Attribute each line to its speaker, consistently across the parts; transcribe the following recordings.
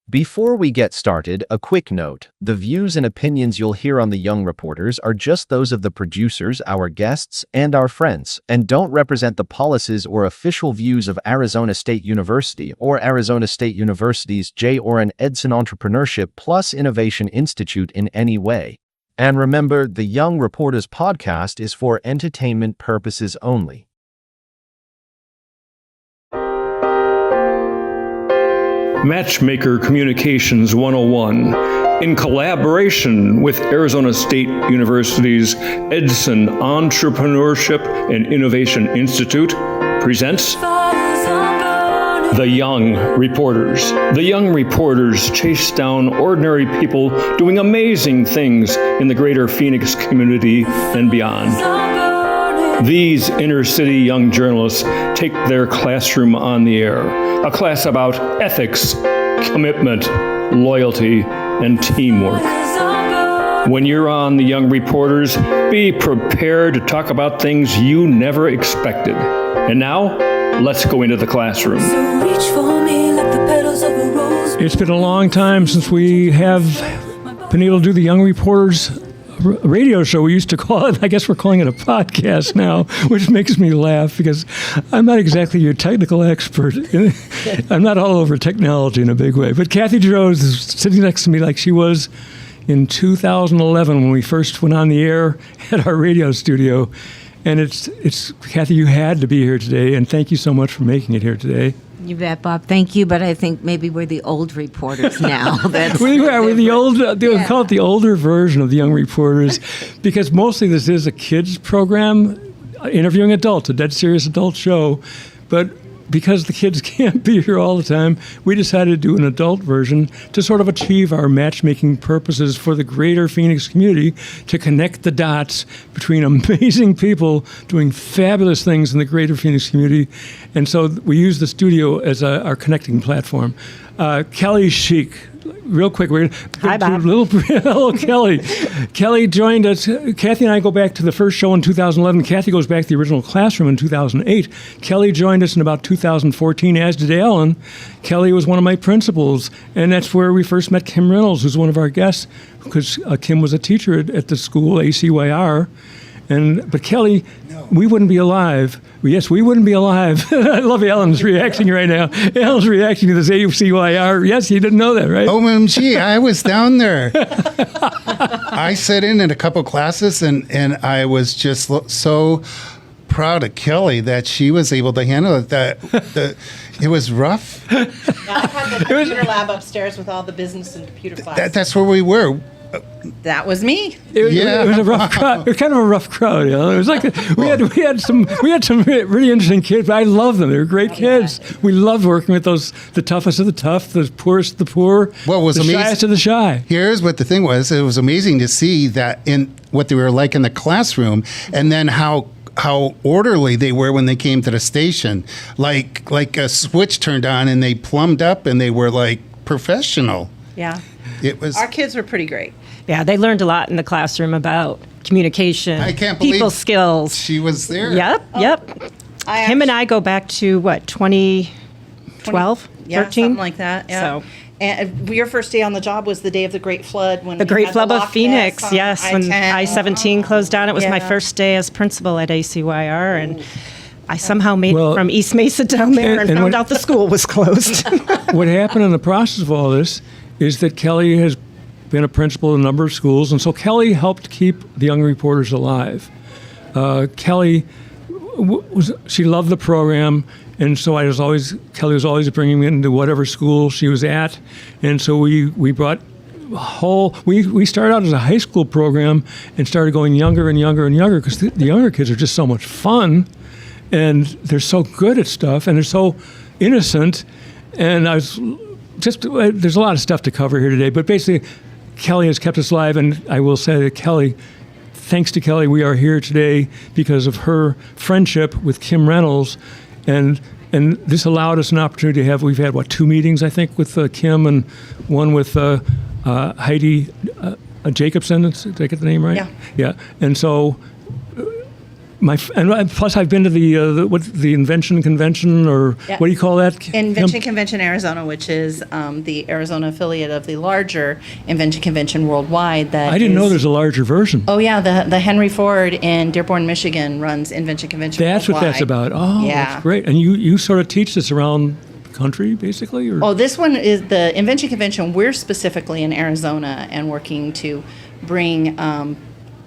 Speaker 1: Before we get started, a quick note. The views and opinions you'll hear on the Young Reporters are just those of the producers, our guests, and our friends, and don't represent the policies or official views of Arizona State University or Arizona State University's J. Orin Edson Entrepreneurship plus Innovation Institute in any way. And remember, the Young Reporters podcast is for entertainment purposes only.
Speaker 2: Matchmaker Communications 101, in collaboration with Arizona State University's Edson Entrepreneurship and Innovation Institute, presents The Young Reporters. The Young Reporters chase down ordinary people doing amazing things in the greater Phoenix community and beyond. These inner-city young journalists take their classroom on the air, a class about ethics, commitment, loyalty, and teamwork. When you're on The Young Reporters, be prepared to talk about things you never expected. And now, let's go into the classroom.
Speaker 3: It's been a long time since we have been able to do The Young Reporters radio show. We used to call it, I guess we're calling it a podcast now, which makes me laugh because I'm not exactly your technical expert. I'm not all over technology in a big way. But Kathy Giroux is sitting next to me like she was in 2011 when we first went on the air at our radio studio. And it's Kathy, you had to be here today, and thank you so much for making it here today.
Speaker 4: You bet, Bob. Thank you, but I think maybe we're the old reporters now.
Speaker 3: We're the old. They call it the older version of the Young Reporters, because mostly this is a kids program, interviewing adults, a dead serious adult show, but because the kids can't be here all the time, we decided to do an adult version to sort of achieve our matchmaking purposes for the greater Phoenix community, to connect the dots between amazing people doing fabulous things in the greater Phoenix community. And so we use the studio as our connecting platform. Kelly Sheik, real quick, we're going to do a little. Hello, Kelly. Kelly joined us. Kathy and I go back to the first show in 2011. Kathy goes back to the original classroom in 2008. Kelly joined us in about 2014, as did Alan. Kelly was one of my principals, and that's where we first met Kim Reynolds, who's one of our guests, because Kim was a teacher at the school, ACYR. But Kelly, we wouldn't be alive. Yes, we wouldn't be alive. I love Alan's reaction right now. Alan's reaction to this ACYR. Yes, you didn't know that, right?
Speaker 5: OMG, I was down there. I sat in a couple classes, and I was just so proud of Kelly that she was able to handle it. It was rough.
Speaker 6: Yeah, I had the computer lab upstairs with all the business and computer classes.
Speaker 5: That's where we were.
Speaker 6: That was me.
Speaker 3: It was a rough crowd. It was kind of a rough crowd, you know. It was like we had some really interesting kids. But I love them. They were great kids. We loved working with the toughest of the tough, the poorest of the poor,
Speaker 5: well, it was
Speaker 3: the
Speaker 5: amazing.
Speaker 3: Shyest of the shy.
Speaker 5: Here's what the thing was. It was amazing to see that in what they were like in the classroom, and then how orderly they were when they came to the station. Like a switch turned on and they plumbed up and they were like professional.
Speaker 6: Yeah.
Speaker 5: It was.
Speaker 6: Our kids were pretty great.
Speaker 7: Yeah, they learned a lot in the classroom about communication,
Speaker 5: I can't believe
Speaker 7: people skills.
Speaker 5: She was there.
Speaker 7: Yep. Him and I go back to, 2012, 13?
Speaker 6: Something like that. Yeah.
Speaker 7: So.
Speaker 6: And your first day on the job was the day of the Great Flood. When
Speaker 7: The Great Flood of Phoenix,
Speaker 6: yes.
Speaker 7: when I-17 closed down. It was my
Speaker 6: Yeah.
Speaker 7: first day as principal at ACYR, and I somehow made it from East Mesa down there and found out the school was closed.
Speaker 3: What happened in the process of all this is that Kelly has been a principal in a number of schools, and so Kelly helped keep the Young Reporters alive. Kelly she loved the program, and so Kelly was always bringing me into whatever school she was at, and so we brought we started out as a high school program and started going younger and younger and younger, because the younger kids are just so much fun, and they're so good at stuff, and they're so innocent, and there's a lot of stuff to cover here today, but basically Kelly has kept us alive, and I will say that thanks to Kelly, we are here today because of her friendship with Kim Reynolds, and this allowed us an opportunity to we've had, 2 meetings, I think, with Kim, and one with Heidi Jacobson. Did I get the name right?
Speaker 6: Yeah.
Speaker 3: Yeah. And so Plus I've been to the Invention Convention, or
Speaker 6: Yeah.
Speaker 3: what do you call that?
Speaker 6: Invention Convention Arizona, which is the Arizona affiliate of the larger Invention Convention worldwide. That
Speaker 3: I didn't know there's a larger version.
Speaker 6: Oh yeah, the Henry Ford in Dearborn, Michigan runs Invention Convention.
Speaker 3: That's what that's
Speaker 6: worldwide.
Speaker 3: about. Oh,
Speaker 6: Yeah.
Speaker 3: that's great. And you sort of teach this around the country, basically? Or?
Speaker 6: Oh, this one is the Invention Convention. We're specifically in Arizona and working to bring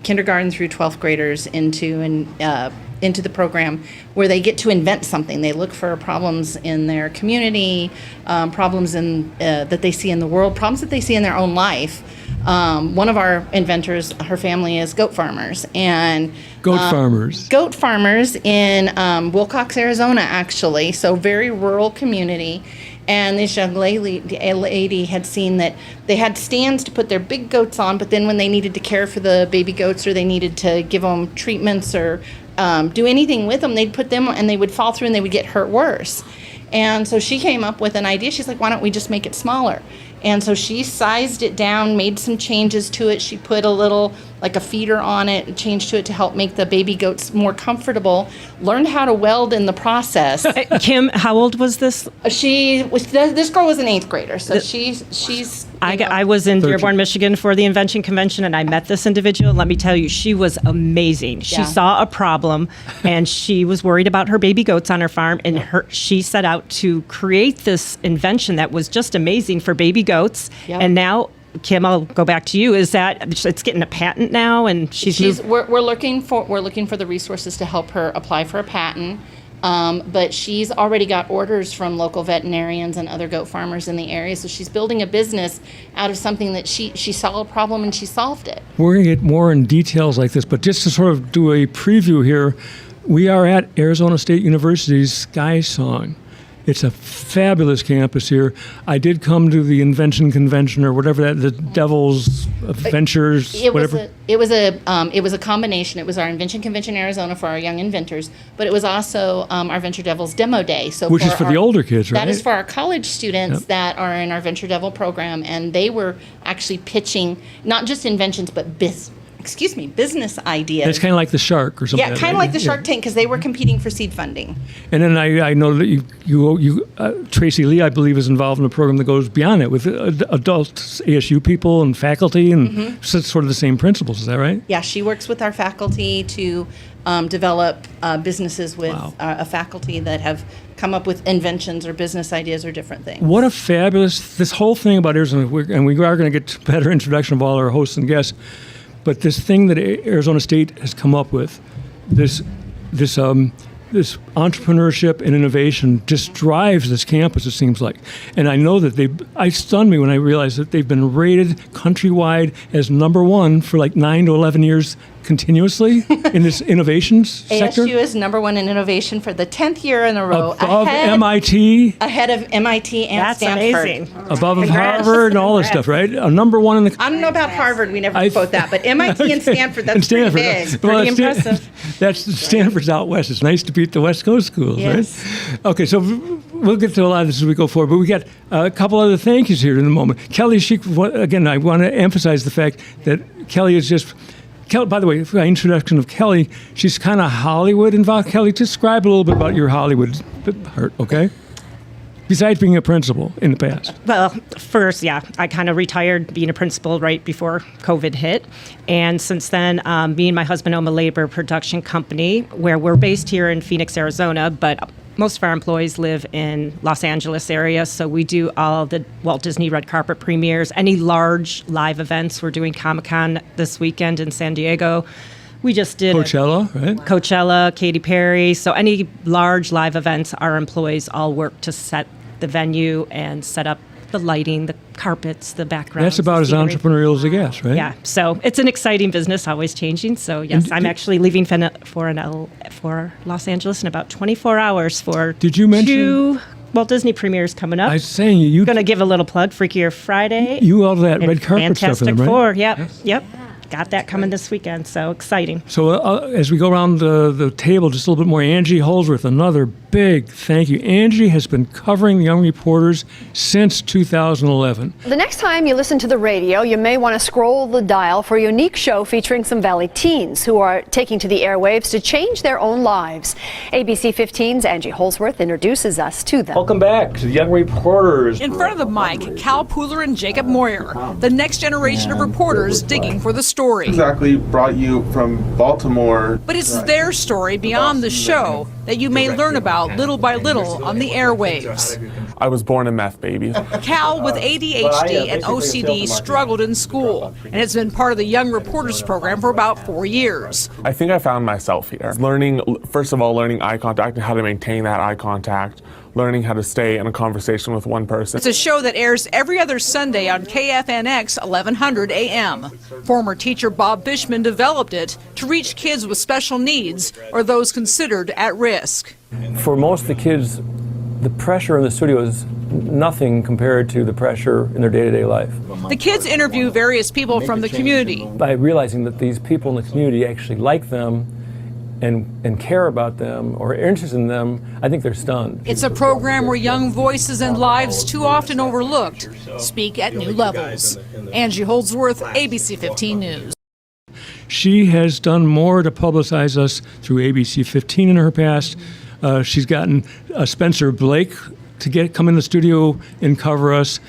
Speaker 6: kindergarten through 12th graders into the program where they get to invent something. They look for problems in their community, problems that they see in the world, problems that they see in their own life. One of our inventors, her family is goat farmers, and
Speaker 3: Goat farmers
Speaker 6: in Wilcox, Arizona, actually. So very rural community. And this young lady had seen that they had stands to put their big goats on, but then when they needed to care for the baby goats, or they needed to give them treatments or do anything with them, they'd put them and they would fall through and they would get hurt worse. And so she came up with an idea. She's like, why don't we just make it smaller? And so she sized it down, made some changes to it. She put a little, like a feeder on it, changed to it to help make the baby goats more comfortable, learned how to weld in the process.
Speaker 7: Kim, how old was this?
Speaker 6: This girl was an 8th grader, so she's.
Speaker 7: I was in Dearborn, Michigan for the Invention Convention, and I met this individual. Let me tell you, she was amazing. She saw a problem, and she was worried about her baby goats on her farm, and she set out to create this invention that was just amazing for baby goats. Yep. And now, Kim, I'll go back to you. Is that it's getting a patent now, and
Speaker 6: we're looking for the resources to help her apply for a patent. But she's already got orders from local veterinarians and other goat farmers in the area. So she's building a business out of something that she saw a problem and she solved it.
Speaker 3: We're going to get more in details like this, but just to sort of do a preview here, we are at Arizona State University's Sky Song. It's a fabulous campus here. I did come to the Invention Convention, or whatever the Devil's Ventures, whatever.
Speaker 6: It was a combination. It was our Invention Convention Arizona for our young inventors, but it was also our Venture Devils Demo Day. So
Speaker 3: which is for the older kids, right?
Speaker 6: That is for our college students that are in our Venture Devil program, and they were actually pitching not just inventions but business ideas.
Speaker 3: It's kind of like the Shark or something.
Speaker 6: Yeah, kind of like the Shark Tank, because they were competing for seed funding.
Speaker 3: And then I know that you Tracy Lee, I believe, is involved in a program that goes beyond it with adult ASU people and faculty, and so it's sort of the same principles. Is that right?
Speaker 6: Yeah, she works with our faculty to develop businesses with a faculty that have come up with inventions or business ideas or different things.
Speaker 3: What a fabulous, this whole thing about Arizona, and we are going to get a better introduction of all our hosts and guests. But this thing that Arizona State has come up with, this entrepreneurship and innovation just drives this campus, it seems like. And I know that it stunned me when I realized that they've been rated countrywide as #1 for like 9 to 11 years continuously in this innovations sector.
Speaker 6: ASU is #1 in innovation for the 10th year in a row.
Speaker 3: Above MIT.
Speaker 6: Ahead of MIT and
Speaker 7: That's
Speaker 6: Stanford.
Speaker 7: amazing.
Speaker 3: Above Harvard and all this stuff, right? #1 in the.
Speaker 6: I don't know about Harvard. We never quote that, but MIT and Stanford. That's pretty big.
Speaker 3: Well,
Speaker 6: Pretty impressive.
Speaker 3: That's Stanford's out west. It's nice to beat the West Coast schools,
Speaker 6: Yes.
Speaker 3: right? Okay, so we'll get to a lot of this as we go forward, but we got a couple other thank yous here in a moment. Kelly, again, I want to emphasize the fact that Kelly is just. By the way, for the introduction of Kelly, she's kind of Hollywood involved. Kelly, describe a little bit about your Hollywood part, okay? Besides being a principal in the past.
Speaker 7: Well, first, I kind of retired being a principal right before COVID hit. And since then, me and my husband own a labor production company where we're based here in Phoenix, Arizona, but most of our employees live in Los Angeles area, so we do all the Walt Disney red carpet premieres, any large live events. We're doing Comic-Con this weekend in San Diego. We just did
Speaker 3: Coachella, right?
Speaker 7: Coachella, Katy Perry. So any large live events, our employees all work to set the venue and set up the lighting, the carpets, the background.
Speaker 3: That's about as entrepreneurial as it gets, right?
Speaker 7: Yeah. So it's an exciting business, always changing. So yes, I'm actually leaving for Los Angeles in about 24 hours for
Speaker 3: Did you mention
Speaker 7: 2 Walt Disney premieres coming up.
Speaker 3: I was saying you
Speaker 7: going to give a little plug. Freakier Friday.
Speaker 3: You all that red carpet stuff,
Speaker 7: Fantastic
Speaker 3: right?
Speaker 7: Four. Yep. Got that coming this weekend. So exciting.
Speaker 3: So as we go around the table, just a little bit more. Angie Holdsworth, another big thank you. Angie has been covering the Young Reporters since 2011.
Speaker 8: The next time you listen to the radio, you may want to scroll the dial for a unique show featuring some Valley teens who are taking to the airwaves to change their own lives. ABC 15's Angie Holsworth introduces us to them.
Speaker 9: Welcome back to the Young Reporters.
Speaker 10: In front of the mic, Cal Pooler and Jacob Moyer, the next generation of reporters digging for the story.
Speaker 11: Exactly brought you from Baltimore.
Speaker 10: But it's their story beyond the show that you may learn about little by little on the airwaves.
Speaker 11: I was born a meth baby.
Speaker 10: Cal, with ADHD and OCD, struggled in school and has been part of the Young Reporters program for about 4 years.
Speaker 11: I think I found myself here. Learning, first of all, learning eye contact and how to maintain that eye contact. Learning how to stay in a conversation with one person.
Speaker 10: It's a show that airs every other Sunday on KFNX 1100 AM. Former teacher Bob Fishman developed it to reach kids with special needs or those considered at risk.
Speaker 9: For most of the kids, the pressure in the studio is nothing compared to the pressure in their day-to-day life.
Speaker 10: The kids interview various people from the community.
Speaker 9: By realizing that these people in the community actually like them and care about them or are interested in them, I think they're stunned.
Speaker 10: It's a program where young voices and lives too often overlooked speak at new levels. Angie Holdsworth, ABC 15 News.
Speaker 3: She has done more to publicize us through ABC 15 in her past. She's gotten Spencer Blake to come in the studio and cover us.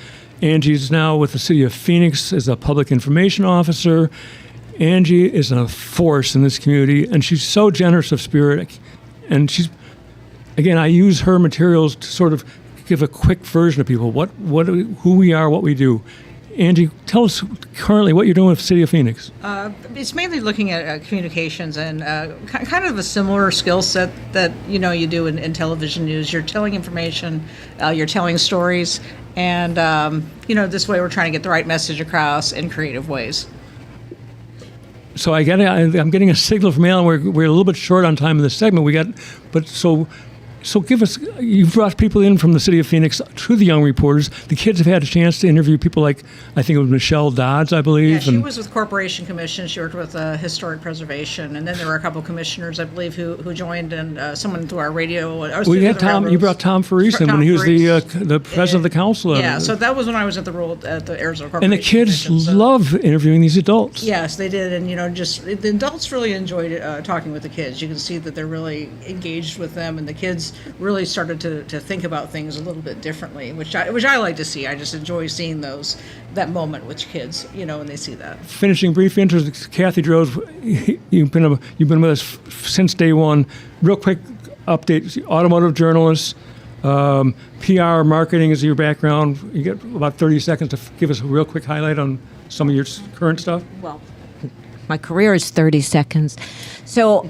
Speaker 3: Angie's now with the city of Phoenix as a public information officer. Angie is a force in this community, and she's so generous of spirit. And again, I use her materials to sort of give a quick version of people, who we are, what we do. Angie, tell us currently what you're doing with the City of Phoenix.
Speaker 12: It's mainly looking at communications and kind of a similar skill set that you do in television news. You're telling information, you're telling stories, and this way we're trying to get the right message across in creative ways.
Speaker 3: So I'm getting a signal from Alan. We're a little bit short on time in this segment. So give us, you've brought people in from the city of Phoenix to the Young Reporters. The kids have had a chance to interview people like, I think it was Michelle Dodds, I believe.
Speaker 12: Yeah, she was with Corporation Commission. She worked with Historic Preservation. And then there were a couple commissioners, I believe, who joined, and someone through our radio.
Speaker 3: We had Tom, you brought Tom Farese in when he was the president of the council.
Speaker 12: Yeah, so that was when I was at the Arizona Corporation
Speaker 3: And the kids
Speaker 12: Commission,
Speaker 3: love interviewing these adults.
Speaker 12: Yes, they did. And, the adults really enjoyed talking with the kids. You can see that they're really engaged with them, and the kids really started to think about things a little bit differently, which I like to see. I just enjoy seeing that moment with kids, when they see that.
Speaker 3: Finishing brief intros, Kathy Droz, you've been with us since day one. Real quick update: automotive journalist, PR, marketing is your background. You get about 30 seconds to give us a real quick highlight on some of your current stuff.
Speaker 4: Well, my career is 30 seconds. So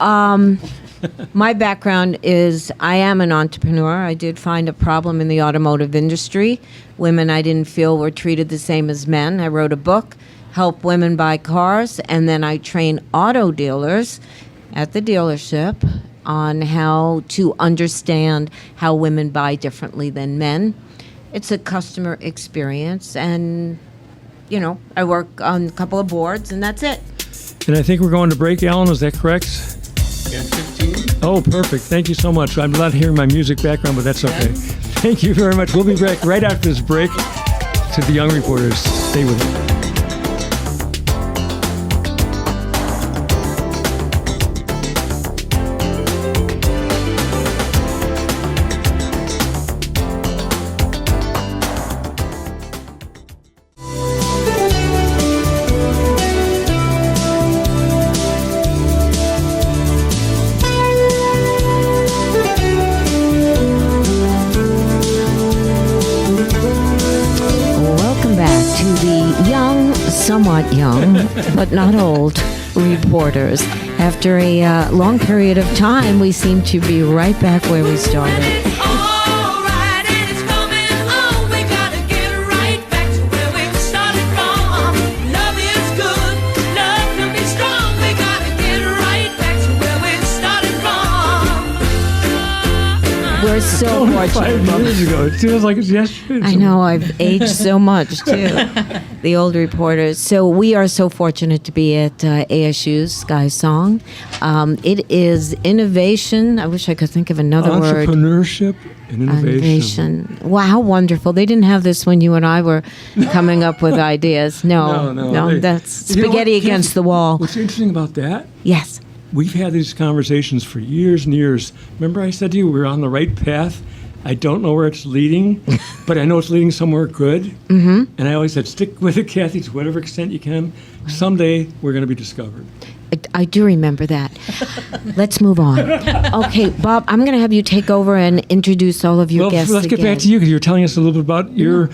Speaker 4: my background is I am an entrepreneur. I did find a problem in the automotive industry. Women I didn't feel were treated the same as men. I wrote a book, Help Women Buy Cars, and then I train auto dealers at the dealership on how to understand how women buy differently than men. It's a customer experience, and, I work on a couple of boards, and that's it.
Speaker 3: And I think we're going to break, Alan, is that correct?
Speaker 5: And 15.
Speaker 3: Oh, perfect. Thank you so much. I'm not hearing my music background, but that's okay. Thank you very much. We'll be back right after this break to the Young Reporters. Stay with us.
Speaker 4: Somewhat young, but not old, reporters. After a long period of time, we seem to be right back where we started. We're so
Speaker 3: Only
Speaker 4: fortunate.
Speaker 3: 5 years ago. It feels like it's yesterday.
Speaker 4: I know, I've aged so much too. The old reporters. So we are so fortunate to be at ASU's Sky Song. It is innovation. I wish I could think of another word.
Speaker 3: Entrepreneurship and innovation.
Speaker 4: Wow, how wonderful. They didn't have this when you and I were coming up with ideas. No, that's
Speaker 3: You know what,
Speaker 4: spaghetti against
Speaker 3: Kathy,
Speaker 4: the wall.
Speaker 3: What's interesting about that?
Speaker 4: Yes.
Speaker 3: We've had these conversations for years and years. Remember I said to you we're on the right path? I don't know where it's leading, but I know it's leading somewhere good. Mm-hmm. And I always said, stick with it, Kathy, to whatever extent you can. Someday we're going to be discovered.
Speaker 4: I do remember that. Let's move on. Okay, Bob, I'm going to have you take over and introduce all of your guests
Speaker 3: let's get back to you because you're telling us a little bit about your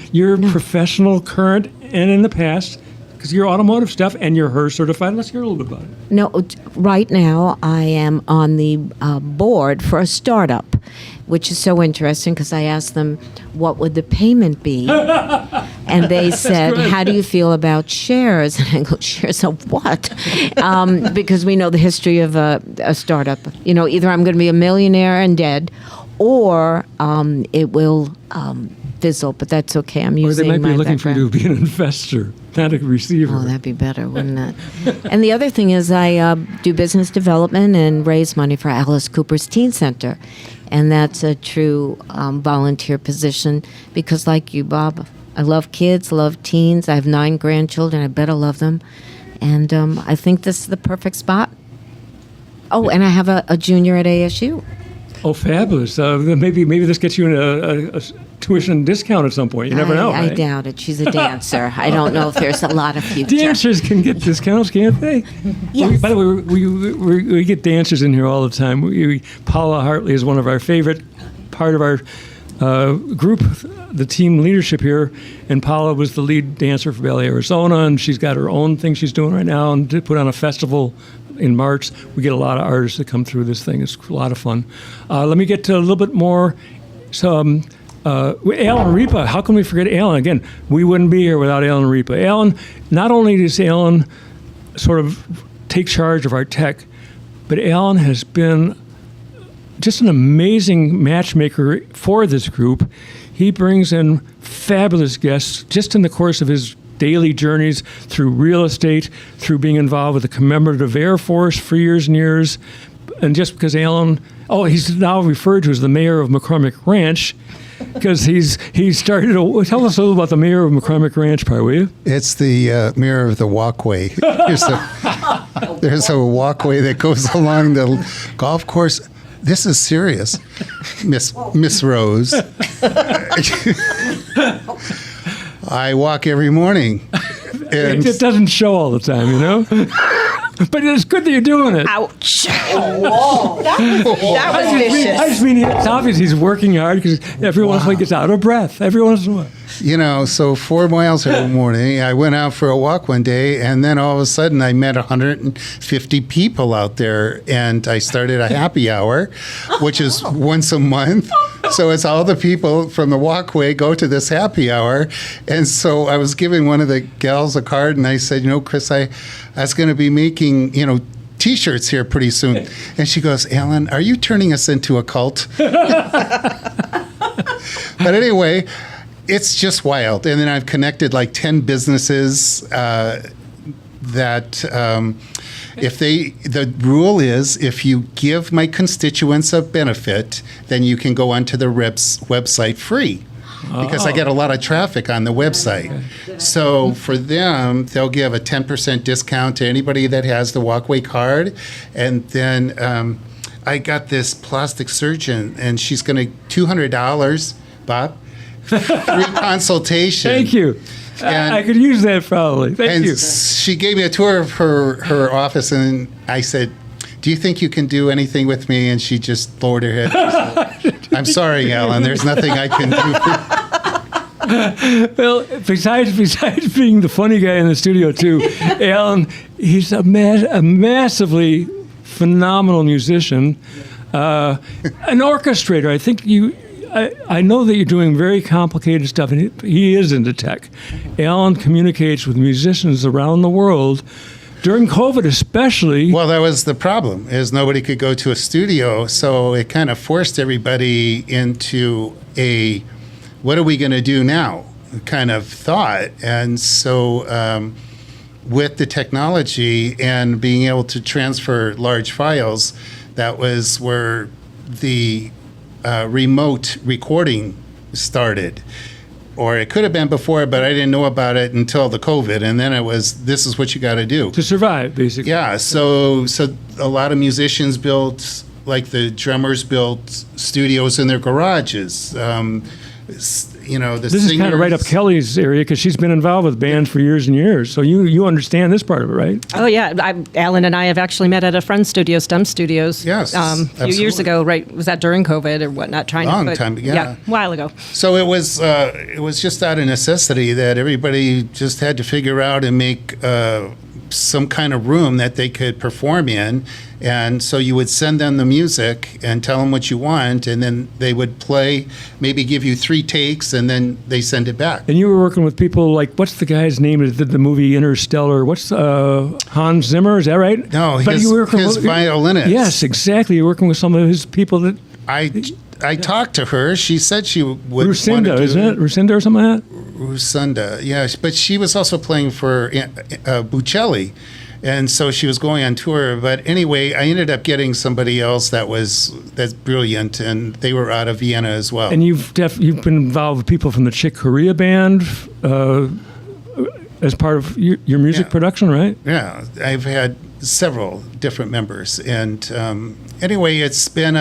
Speaker 3: professional, current, and in the past, because your automotive stuff and you're HER certified. Let's hear a little bit about it.
Speaker 4: No, right now I am on the board for a startup, which is so interesting because I asked them, what would the payment be? And they said, how do you feel about shares? And I go, shares of what? Because we know the history of a startup. You know, either I'm going to be a millionaire and dead, or it will fizzle, but that's okay. I'm using
Speaker 3: Or they might be looking
Speaker 4: background.
Speaker 3: for you to be an investor, not a receiver.
Speaker 4: Oh, that'd be better, wouldn't it? And the other thing is I do business development and raise money for Alice Cooper's Teen Center. And that's a true volunteer position because like you, Bob, I love kids, love teens. I have 9 grandchildren. I bet I love them. And I think this is the perfect spot. Oh, and I have a junior at ASU.
Speaker 3: Oh, fabulous. Maybe this gets you a tuition discount at some point. You never know,
Speaker 4: I
Speaker 3: right?
Speaker 4: doubt it. She's a dancer. I don't know if there's a lot of future.
Speaker 3: Dancers can get discounts, can't they?
Speaker 4: Yes.
Speaker 3: By the way, we get dancers in here all the time. Paula Hartley is one of our favorite part of our group, the team leadership here. And Paula was the lead dancer for Ballet Arizona, and she's got her own thing she's doing right now and to put on a festival in March. We get a lot of artists that come through this thing. It's a lot of fun. Let me get to a little bit more. So, Alan Ripa, how can we forget Alan? Again, we wouldn't be here without Alan Ripa. Alan, not only does Alan sort of take charge of our tech, but Alan has been just an amazing matchmaker for this group. He brings in fabulous guests just in the course of his daily journeys through real estate, through being involved with the Commemorative Air Force for years and years. And just because Alan, he's now referred to as the mayor of McCormick Ranch, because he started. Tell us a little about the mayor of McCormick Ranch, part, will you?
Speaker 5: It's the mayor of the walkway. There's a walkway that goes along the golf course. This is serious, Miss Rose. I walk every morning.
Speaker 3: It just doesn't show all the time, you know? But it's good that you're doing it.
Speaker 6: Ouch. Whoa. That was vicious.
Speaker 3: I just mean, it's obvious he's working hard because every once in a while he gets out of breath. Every once in a while.
Speaker 5: You know, so 4 miles every morning. I went out for a walk one day, and then all of a sudden I met 150 people out there, and I started a happy hour, which is once a month. So it's all the people from the walkway go to this happy hour. And so I was giving one of the gals a card, and I said, you know, Chris, I was going to be making, T-shirts here pretty soon. And she goes, Alan, are you turning us into a cult? But anyway, it's just wild. And then I've connected like 10 businesses that the rule is if you give my constituents a benefit, then you can go onto the RIP's website free. Because I get a lot of traffic on the website. So for them, they'll give a 10% discount to anybody that has the walkway card. And then I got this plastic surgeon, and she's going to $200, Bob, free consultation.
Speaker 3: Thank you.
Speaker 5: And,
Speaker 3: I could use that probably. Thank you.
Speaker 5: She gave me a tour of her office, and I said, do you think you can do anything with me? And she just lowered her head. Said, I'm sorry, Alan. There's nothing I can do.
Speaker 3: Well, besides being the funny guy in the studio too, Alan, he's a massively phenomenal musician, an orchestrator. I think I know that you're doing very complicated stuff, and he is into tech. Alan communicates with musicians around the world During COVID especially.
Speaker 5: Well, that was the problem, is nobody could go to a studio, so it kind of forced everybody into a, what are we going to do now kind of thought. And so with the technology and being able to transfer large files, that was where the remote recording started. Or it could have been before, but I didn't know about it until the COVID, and then it was, this is what you got to do
Speaker 3: to survive, basically.
Speaker 5: Yeah, so a lot of musicians built, like the drummers built studios in their garages. The
Speaker 3: this is kind of right up Kelly's area because she's been involved with bands for years and years. So you understand this part of it, right?
Speaker 7: Oh yeah, Alan and I have actually met at a friend's studio, STEM Studios.
Speaker 5: Yes,
Speaker 7: a few years ago, right? Was that during COVID or whatnot?
Speaker 5: Long time, yeah,
Speaker 7: a while ago.
Speaker 5: So it was just out of necessity that everybody just had to figure out and make some kind of room that they could perform in. And so you would send them the music and tell them what you want, and then they would play, maybe give you 3 takes, and then they send it back.
Speaker 3: And you were working with people like, what's the guy's name that did the movie Interstellar? What's Hans Zimmer? Is that right?
Speaker 5: No, his violinist.
Speaker 3: Yes, exactly. You're working with some of his people that...
Speaker 5: I talked to her. She said she would
Speaker 3: Lucinda, isn't it? Lucinda or something like that?
Speaker 5: Lucinda, yes. But she was also playing for Buccelli. And so she was going on tour. But anyway, I ended up getting somebody else that's brilliant, and they were out of Vienna as well.
Speaker 3: And you've been involved with people from the Chick Corea band as part of your music production, right?
Speaker 5: Yeah, I've had several different members. And anyway, it's been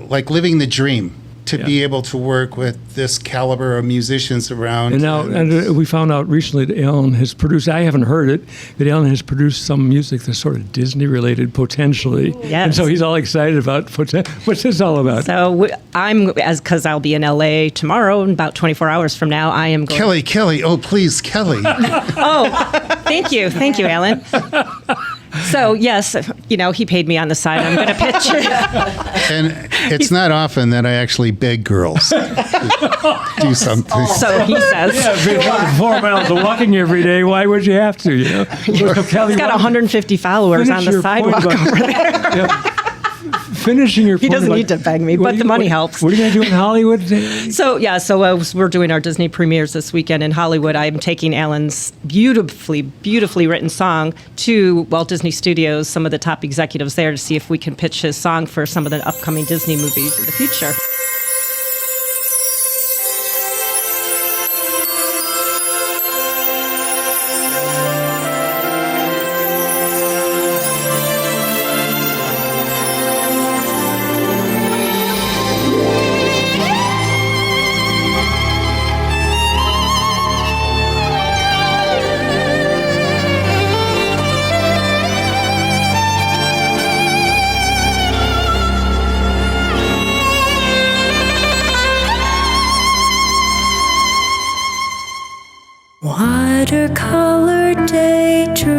Speaker 5: like living the dream to be able to work with this caliber of musicians around.
Speaker 3: And now, we found out recently that Alan has produced, I haven't heard it, but Alan has produced some music that's sort of Disney-related, potentially.
Speaker 7: Yes.
Speaker 3: And so he's all excited about, what's this all about?
Speaker 7: So because I'll be in LA tomorrow, in about 24 hours from now, I am going...
Speaker 5: Kelly, oh, please, Kelly.
Speaker 7: Thank you, Alan. So, yes, he paid me on the side. I'm going to pitch it.
Speaker 5: And it's not often that I actually beg girls to do something.
Speaker 7: So he says.
Speaker 3: Yeah, 4 miles of walking every day. Why would you have to?
Speaker 7: He's got 150 followers on the sidewalk over there.
Speaker 3: Finishing your
Speaker 7: He doesn't need to beg me, but the money helps.
Speaker 3: What are you going to do in Hollywood?
Speaker 7: So we're doing our Disney premieres this weekend in Hollywood. I'm taking Alan's beautifully written song to Walt Disney Studios, some of the top executives there, to see if we can pitch his song for some of the upcoming Disney movies in the future.
Speaker 13: Watercolor daydreams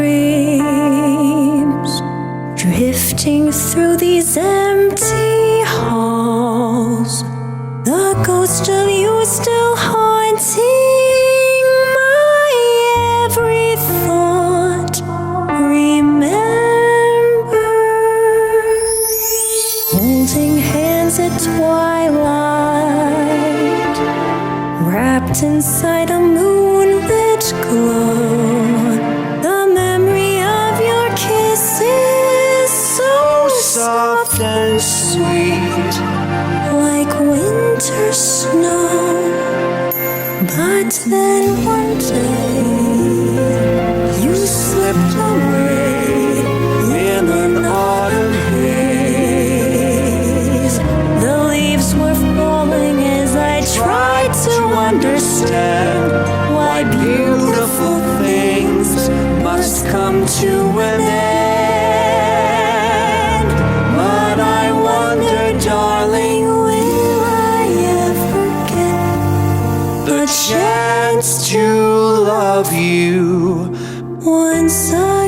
Speaker 13: drifting through these empty halls. The ghost of you is still haunting my every thought. Remember, holding hands at twilight, wrapped inside a moonlit glow. The memory of your kiss is so soft and sweet, like winter snow. But then one day you slipped away in an autumn haze. The leaves were falling as I tried to understand why beautiful things must come to an end. But I wonder, darling, will I ever get the chance to love you once again?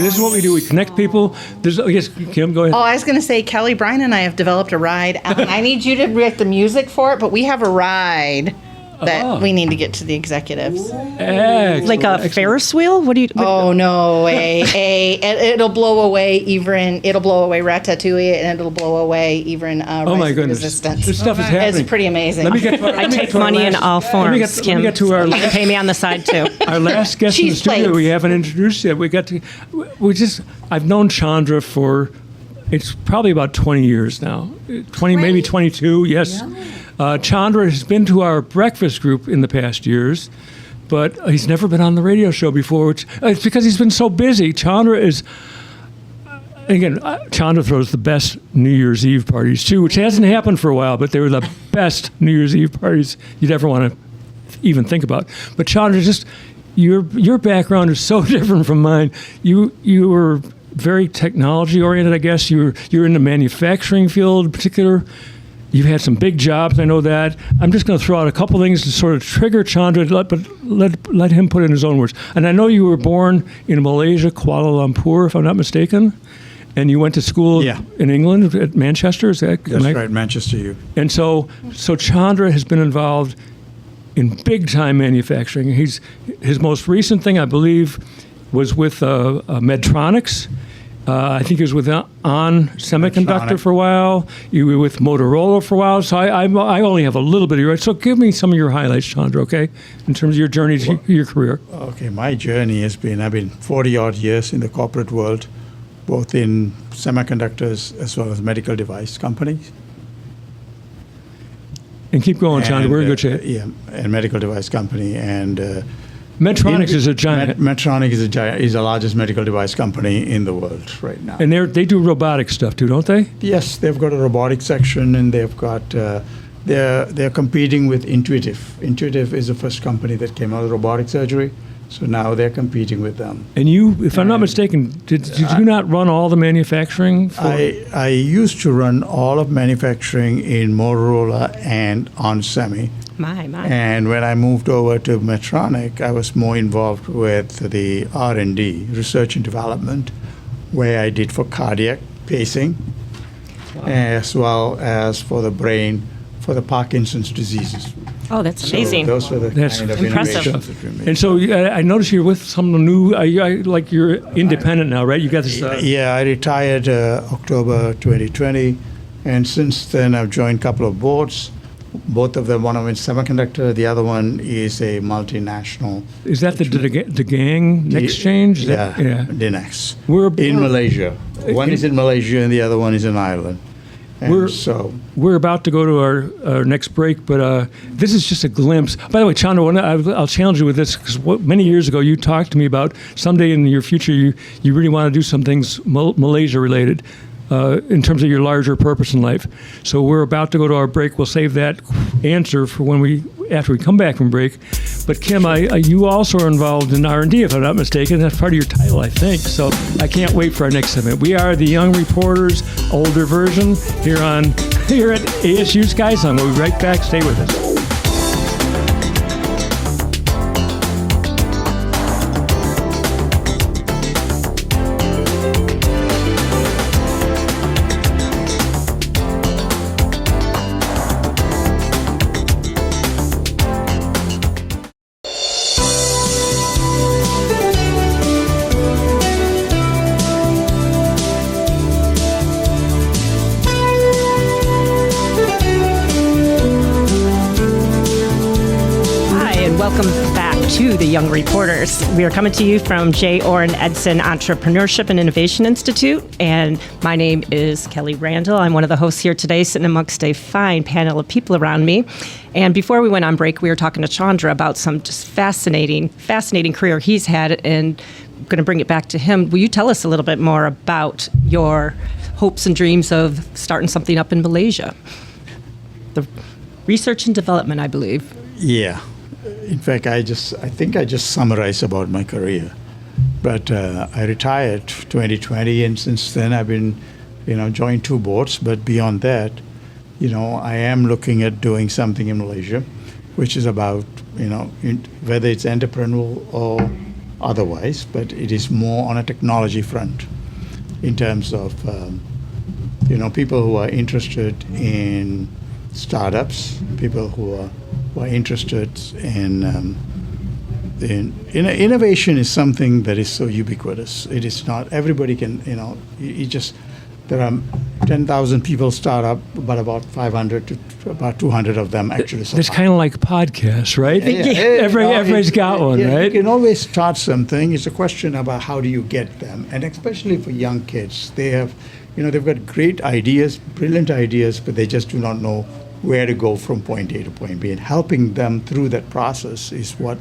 Speaker 3: this is what we do. We connect people. Yes, Kim, go ahead.
Speaker 6: Oh, I was going to say, Kelly, Brian, and I have developed a ride. I need you to write the music for it, but we have a ride that we need to get to the executives.
Speaker 3: Excellent.
Speaker 7: Like a Ferris wheel? What do you?
Speaker 6: Oh no, it'll blow away Ratatouille, and it'll blow away even
Speaker 3: oh my goodness,
Speaker 6: Resistance.
Speaker 3: this stuff is happening.
Speaker 6: It's pretty amazing.
Speaker 7: I take money in all forms, Kim.
Speaker 3: Let me get to our
Speaker 7: You can pay me on the side too.
Speaker 3: Our last guest in the
Speaker 6: Cheese
Speaker 3: studio
Speaker 6: plates.
Speaker 3: we haven't introduced yet. I've known Chandra for, it's probably about 20 years now. 20, maybe 22, yes. Chandra has been to our breakfast group in the past years, but he's never been on the radio show before, which it's because he's been so busy. Chandra throws the best New Year's Eve parties too, which hasn't happened for a while, but they were the best New Year's Eve parties you'd ever want to even think about. But Chandra, just your background is so different from mine. You were very technology oriented, I guess. You're in the manufacturing field in particular. You've had some big jobs, I know that. I'm just going to throw out a couple things to sort of trigger Chandra, but let him put it in his own words. And I know you were born in Malaysia, Kuala Lumpur, if I'm not mistaken, and you went to school in England at Manchester. Is that
Speaker 14: That's right, Manchester U.
Speaker 3: And so Chandra has been involved in big time manufacturing. His most recent thing, I believe, was with Medtronics. I think he was with On Semiconductor for a while. You were with Motorola for a while. So I only have a little bit of your. So give me some of your highlights, Chandra, okay, in terms of your journey to your career.
Speaker 14: Okay, my journey has been, I've been 40-odd years in the corporate world, both in semiconductors as well as medical device companies.
Speaker 3: And keep going, Chandra. We're in good shape.
Speaker 14: Yeah, and medical device company. And
Speaker 3: Medtronics is a giant.
Speaker 14: Medtronic is the largest medical device company in the world right now.
Speaker 3: And they do robotic stuff too, don't they?
Speaker 14: Yes, they've got a robotic section, and they've got they're competing with Intuitive. Intuitive is the first company that came out of robotic surgery, so now they're competing with them.
Speaker 3: And you, if I'm not mistaken, did you not run all the manufacturing?
Speaker 14: I used to run all of manufacturing in Motorola and on Semi.
Speaker 7: My.
Speaker 14: And when I moved over to Medtronic, I was more involved with the R&D, research and development, where I did for cardiac pacing, as well as for the brain, for the Parkinson's diseases.
Speaker 7: Oh, that's amazing.
Speaker 14: Those were the kind of
Speaker 7: impressive.
Speaker 14: innovations that we made.
Speaker 3: And so I noticed you're with some new, like you're independent now, right? You got this.
Speaker 14: Yeah, I retired October 2020, and since then I've joined a couple of boards. Both of them, one of them is semiconductor, the other one is a multinational.
Speaker 3: Is that the Gang Exchange?
Speaker 14: Yeah, Dinex.
Speaker 3: We're
Speaker 14: in Malaysia. One is in Malaysia and the other one is in Ireland.
Speaker 3: We're about to go to our next break, but this is just a glimpse. By the way, Chandra, I'll challenge you with this, because many years ago you talked to me about someday in your future you really want to do some things Malaysia related. In terms of your larger purpose in life. So we're about to go to our break. We'll save that answer for after we come back from break. But Kim, you also are involved in R&D, if I'm not mistaken. That's part of your title, I think. So I can't wait for our next segment. We are the Young Reporters, older version, here at ASU Sky Song. We'll be right back. Stay with us.
Speaker 7: To the Young Reporters. We are coming to you from Orin Edson Entrepreneurship and Innovation Institute, and my name is Kelly Randall. I'm one of the hosts here today, sitting amongst a fine panel of people around me. And before we went on break, we were talking to Chandra about some just fascinating career he's had, and I'm going to bring it back to him. Will you tell us a little bit more about your hopes and dreams of starting something up in Malaysia? The research and development, I believe.
Speaker 14: Yeah. In fact, I think I just summarized about my career. But I retired 2020, and since then I've been, joined two boards. But beyond that, I am looking at doing something in Malaysia, which is about, whether it's entrepreneurial or otherwise, but it is more on a technology front in terms of people who are interested in startups, people who are interested in innovation is something that is so ubiquitous. It is not everybody can, there are 10,000 people start up, but about 500 to about 200 of them actually survive.
Speaker 3: It's kind of like podcasts, right? Everybody's got one, right?
Speaker 14: You can always start something. It's a question about how do you get them, and especially for young kids, they have, they've got great ideas, brilliant ideas, but they just do not know where to go from point A to point B. And helping them through that process is what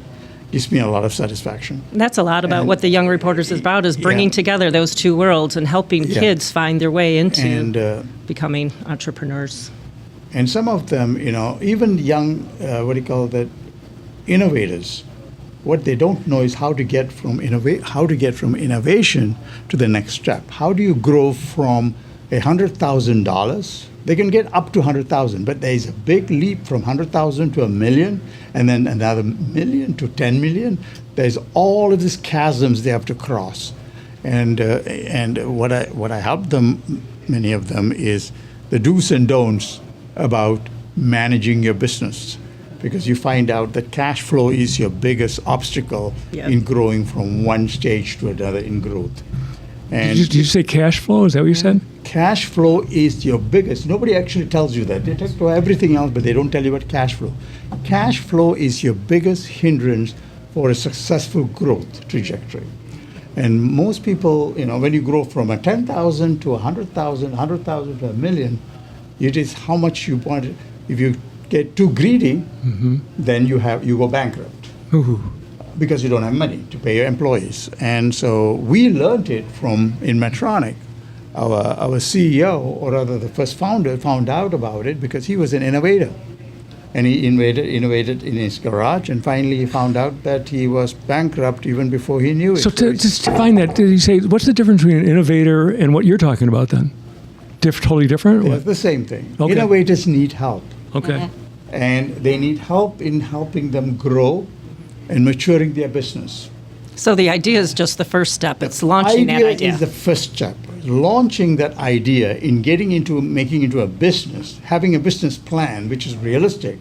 Speaker 14: gives me a lot of satisfaction.
Speaker 7: That's a lot about what the Young Reporters is about, is bringing together those two worlds and helping kids find their way into becoming entrepreneurs.
Speaker 14: And some of them, even young, innovators, what they don't know is how to get from innovation to the next step. How do you grow from $100,000? They can get up to 100,000, but there is a big leap from 100,000 to $1 million, and then another $1 million to 10 million. There's all of these chasms they have to cross, and what I help them, many of them, is the do's and don'ts about managing your business, because you find out that cash flow is your biggest obstacle in growing from one stage to another in growth. And
Speaker 3: did you say cash flow? Is that what you said?
Speaker 14: Cash flow is your biggest. Nobody actually tells you that. They talk about everything else, but they don't tell you about cash flow. Cash flow is your biggest hindrance for a successful growth trajectory. And most people, when you grow from a 10,000 to 100,000, 100,000 to $1 million, it is how much you want. If you get too greedy, then you go bankrupt. Because you don't have money to pay your employees. And so we learned it in Medtronic. Our CEO, or rather the first founder, found out about it because he was an innovator. And he innovated in his garage, and finally he found out that he was bankrupt even before he knew it.
Speaker 3: So just define that, did you say, what's the difference between an innovator and what you're talking about then? Totally different?
Speaker 14: It's the same thing.
Speaker 3: Okay.
Speaker 14: Innovators need help.
Speaker 3: Okay.
Speaker 14: And they need help in helping them grow and maturing their business.
Speaker 7: So the idea is just the first step. It's launching that idea.
Speaker 14: Idea is the first step. Launching that idea, in making into a business, having a business plan which is realistic,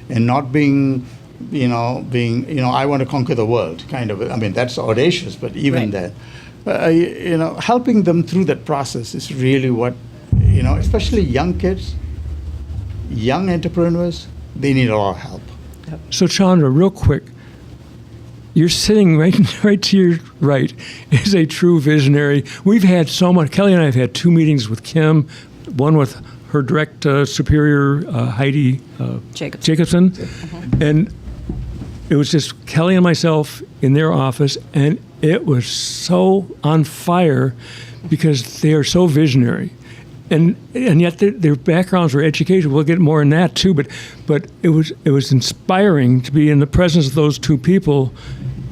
Speaker 14: and not being, I want to conquer the world kind of. I mean, that's audacious, but even that, helping them through that process is really what, especially young kids, young entrepreneurs, they need a lot of help.
Speaker 3: So Chandra, real quick, you're sitting right to your right is a true visionary. We've had so much. Kelly and I have had 2 meetings with Kim, one with her direct superior, Heidi Jacobson. And it was just Kelly and myself in their office, and it was so on fire because they are so visionary. And yet their backgrounds were education. We'll get more in that too. But it was inspiring to be in the presence of those 2 people,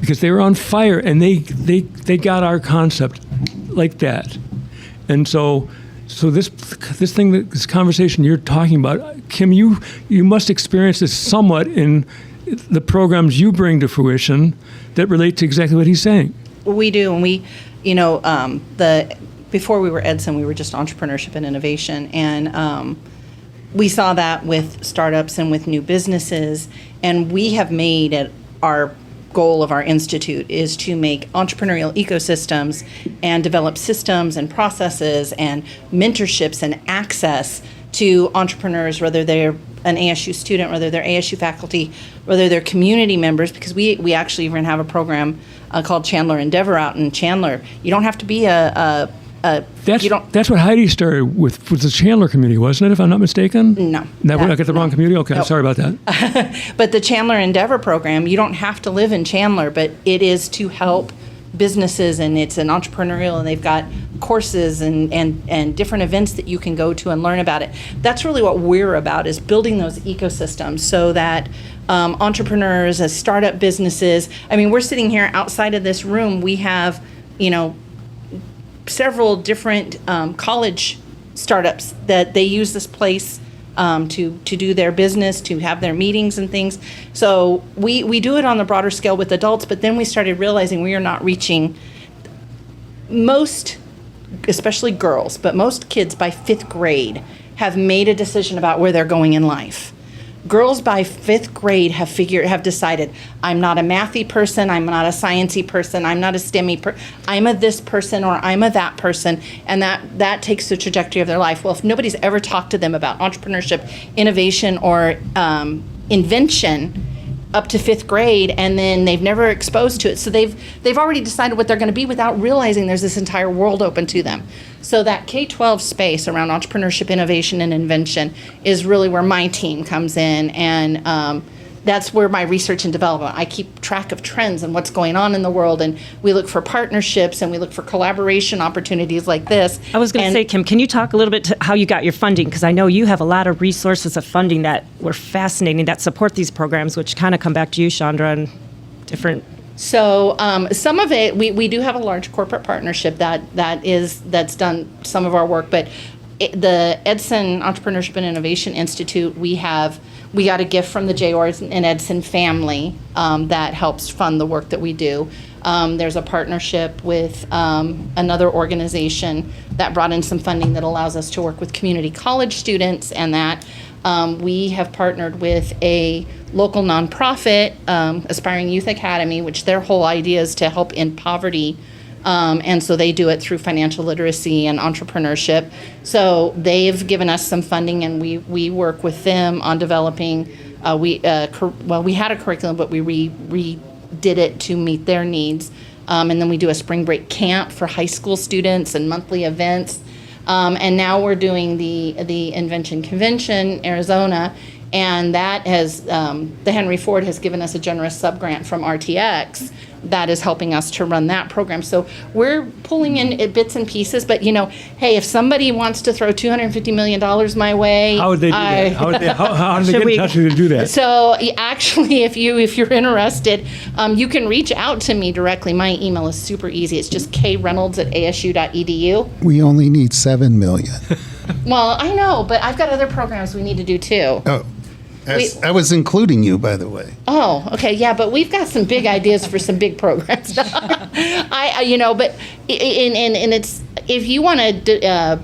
Speaker 3: because they were on fire and they got our concept like that. And so this conversation you're talking about, Kim, you must experience this somewhat in the programs you bring to fruition that relate to exactly what he's saying.
Speaker 6: We do, and we, before we were Edson, we were just entrepreneurship and innovation, and we saw that with startups and with new businesses, and we have made it our goal of our institute is to make entrepreneurial ecosystems and develop systems and processes and mentorships and access to entrepreneurs, whether they're an ASU student, whether they're ASU faculty, whether they're community members, because we actually even have a program called Chandler Endeavor out in Chandler. You don't have to be
Speaker 3: that's what Heidi started with the Chandler community, wasn't it, if I'm not mistaken?
Speaker 6: No.
Speaker 3: I got the wrong community? Okay, nope. Sorry about that.
Speaker 6: But the Chandler Endeavor program, you don't have to live in Chandler, but it is to help businesses, and it's an entrepreneurial, and they've got courses and different events that you can go to and learn about it. That's really what we're about, is building those ecosystems so that entrepreneurs, as startup businesses, we're sitting here outside of this room, we have, several different college startups that they use this place to do their business, to have their meetings and things. So we do it on the broader scale with adults, but then we started realizing we are not reaching most, especially girls, but most kids by 5th grade have made a decision about where they're going in life. Girls by 5th grade have decided, I'm not a mathy person, I'm not a sciencey person, I'm not a STEMmy person, I'm a this person or I'm a that person, and that takes the trajectory of their life. Well, if nobody's ever talked to them about entrepreneurship, innovation, or invention up to 5th grade, and then they've never exposed to it, so they've already decided what they're going to be without realizing there's this entire world open to them. So that K-12 space around entrepreneurship, innovation, and invention is really where my team comes in, and that's where my research and development. I keep track of trends and what's going on in the world, and we look for partnerships and we look for collaboration opportunities like this.
Speaker 7: I was going to say, Kim, can you talk a little bit to how you got your funding? Because I know you have a lot of resources of funding that were fascinating, that support these programs, which kind of come back to you, Chandra, and different.
Speaker 6: So some of it, we do have a large corporate partnership that's done some of our work, but the Edson Entrepreneurship and Innovation Institute, we got a gift from the J. Orin and Edson family that helps fund the work that we do. There's a partnership with another organization that brought in some funding that allows us to work with community college students, and that we have partnered with a local nonprofit, Aspiring Youth Academy, which their whole idea is to help end poverty. And so they do it through financial literacy and entrepreneurship. So they've given us some funding, and we work with them on developing. We had a curriculum, but we redid it to meet their needs. And then we do a spring break camp for high school students and monthly events. And now we're doing the Invention Convention, Arizona, and that has the Henry Ford has given us a generous subgrant from RTX that is helping us to run that program. So we're pulling in bits and pieces, but hey, if somebody wants to throw $250 million my way,
Speaker 3: how would they do that? How do they get in touch with you to do that?
Speaker 6: So actually, if you're interested, you can reach out to me directly. My email is super easy. It's just kreynolds@asu.edu.
Speaker 5: We only need 7 million.
Speaker 6: Well, I know, but I've got other programs we need to do too.
Speaker 5: Oh. I was including you, by the way.
Speaker 6: Oh, okay, yeah, but we've got some big ideas for some big programs. But it's, if you want to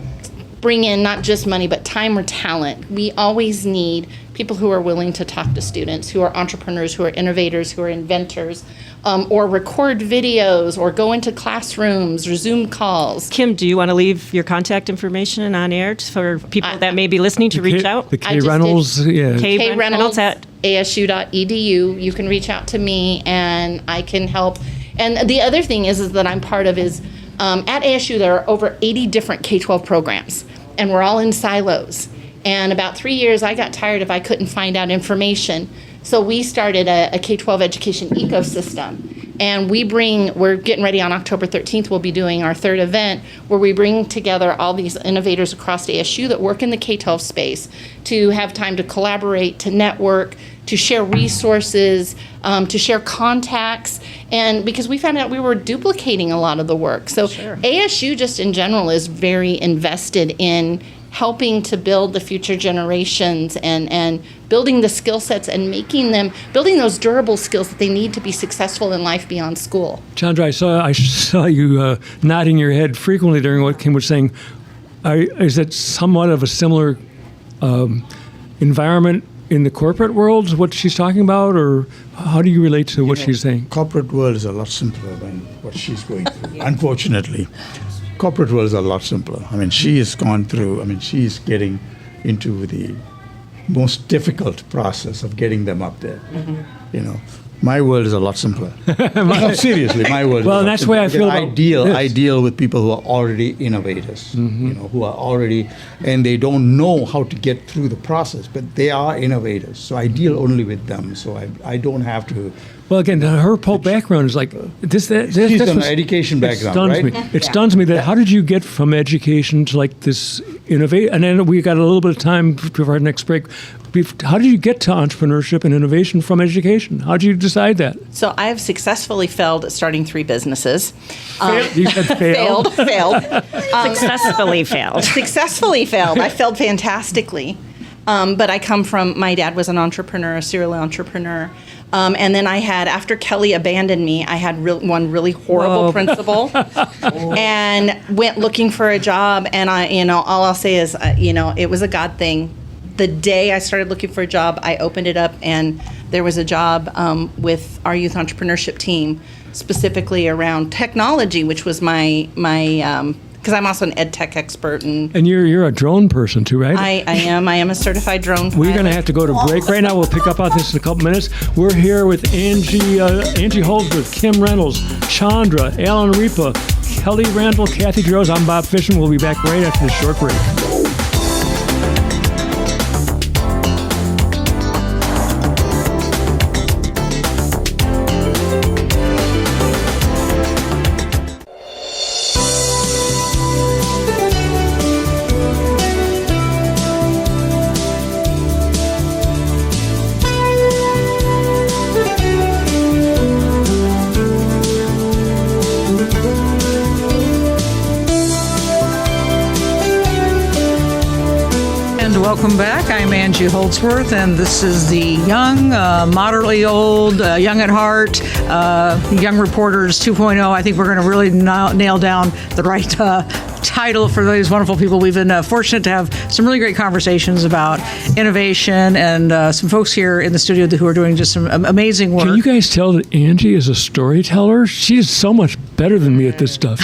Speaker 6: bring in not just money but time or talent, we always need people who are willing to talk to students, who are entrepreneurs, who are innovators, who are inventors, or record videos, or go into classrooms or Zoom calls.
Speaker 7: Kim, do you want to leave your contact information on air for people that may be listening to reach out?
Speaker 3: The K Reynolds, yeah.
Speaker 6: K Reynolds at ASU.edu. You can reach out to me and I can help. And the other thing is that I'm part of is at ASU there are over 80 different K-12 programs, and we're all in silos. And about 3 years, I got tired if I couldn't find out information. So we started a K-12 education ecosystem. And we're getting ready on October 13th, we'll be doing our 3rd event, where we bring together all these innovators across ASU that work in the K-12 space to have time to collaborate, to network, to share resources, to share contacts. And because we found out we were duplicating a lot of the work. So sure. ASU just in general is very invested in helping to build the future generations and building the skill sets and building those durable skills that they need to be successful in life beyond school.
Speaker 3: Chandra, I saw you nodding your head frequently during what Kim was saying. Is it somewhat of a similar environment in the corporate world, what she's talking about, or how do you relate to what she's saying?
Speaker 14: Corporate world is a lot simpler than what she's going through, unfortunately. Corporate world is a lot simpler. I mean, she has gone through, she's getting into the most difficult process of getting them up there. Mm-hmm. My world is a lot simpler. No, seriously, my world.
Speaker 3: Well, that's the way I feel.
Speaker 14: I deal with people who are already innovators,
Speaker 3: mm-hmm.
Speaker 14: Who are already, and they don't know how to get through the process, but they are innovators. So I deal only with them. So I don't have to.
Speaker 3: Well, again, her whole background is like this.
Speaker 14: She's an education background, right?
Speaker 3: It stuns me that how did you get from education to like this innovate? And then we got a little bit of time for our next break. How did you get to entrepreneurship and innovation from education? How did you decide that?
Speaker 6: So I have successfully failed at starting 3 businesses.
Speaker 3: You said failed?
Speaker 6: Failed.
Speaker 7: Successfully failed.
Speaker 6: Successfully failed. I failed fantastically. But I come from, my dad was an entrepreneur, a serial entrepreneur. And then I had, after Kelly abandoned me, I had one really horrible principal and went looking for a job. And all I'll say is, it was a God thing. The day I started looking for a job, I opened it up and there was a job with our youth entrepreneurship team, specifically around technology, which was my because I'm also an ed tech expert. And
Speaker 3: you're a drone person too, right?
Speaker 6: I am a certified drone pilot.
Speaker 3: We're going to have to go to break right now. We'll pick up on this in a couple minutes. We're here with Angie Holdsworth, Kim Reynolds, Chandra, Alan Ripa, Kelly Randall, Kathy Droz. I'm Bob Fishman. We'll be back right after this short break.
Speaker 12: Welcome back. I'm Angie Holdsworth, and this is the young, moderately old, young at heart, Young Reporters 2.0. I think we're going to really nail down the right title for these wonderful people. We've been fortunate to have some really great conversations about innovation and some folks here in the studio who are doing just some amazing work.
Speaker 3: Can you guys tell that Angie is a storyteller? She's so much better than me at this stuff,